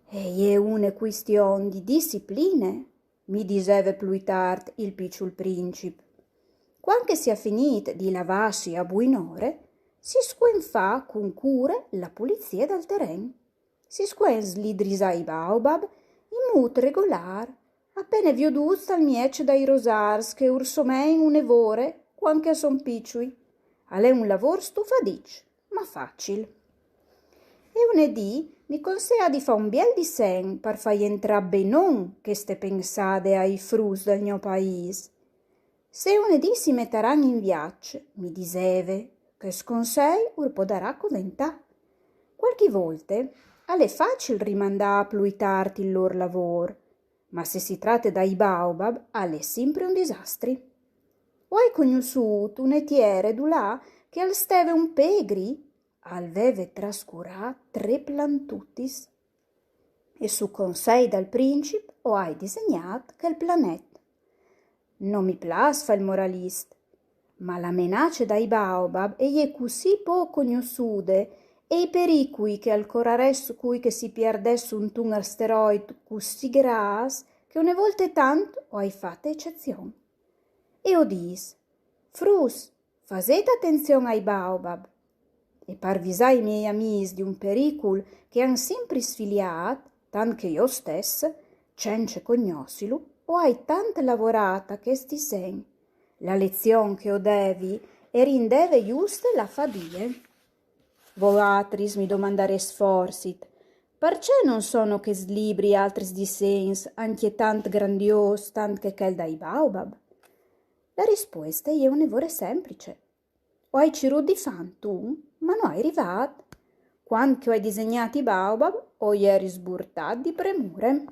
E è una questione di discipline, mi diceva più tardi il piccolo principe. Quando sia finito di lavarsi a buon'ore, si squenfa con cura la pulizia del terreno. Si slidrisa i baobab in modo regolare, appena vioduz dal miece dai rosars che ursomen un'evore quanche son picciui. È un lavoro stufadic, ma facile. E unedì mi consegna di fare un bel disegno per far entrare benon che ste pensate ai frus del mio paese. Se unedì si metteranno in viaggio, mi diceva, che sconsei ur potrà coventà. Qualche volte è facile rimandare più tardi il loro lavoro, ma se si tratta dai baobab è sempre un disastro. Ho conosciuto un etiere là che al steve un pegri aveva trascurato 3 plantutis e su consiglio del principe ho disegnato quel pianeta. Non mi fa il moralista, ma la menace dai baobab è così poco conosciuta e i pericoli che al coraresso cui che si perdesse un asteroide così gras che una volta tanto ho fatto eccezione. E ho dis, frus, fazete attenzione ai baobab. E parvisai i miei amici di un pericolo che han sempre sfiliato, tant che io stessa, cence cognoscilo, o hai tanto lavorata che sti segni. La lezione che ho devi e rindeve giuste la fadie. Voatris mi domandare sforsit, perché non sono che slibri altri disegni anche tant grandios, tant che quel dai baobab? La risposta è un'evore semplice. O hai ciru di fan tu, ma non hai arrivato. Quando che hai disegnato i baobab, o eri sburtato di premure.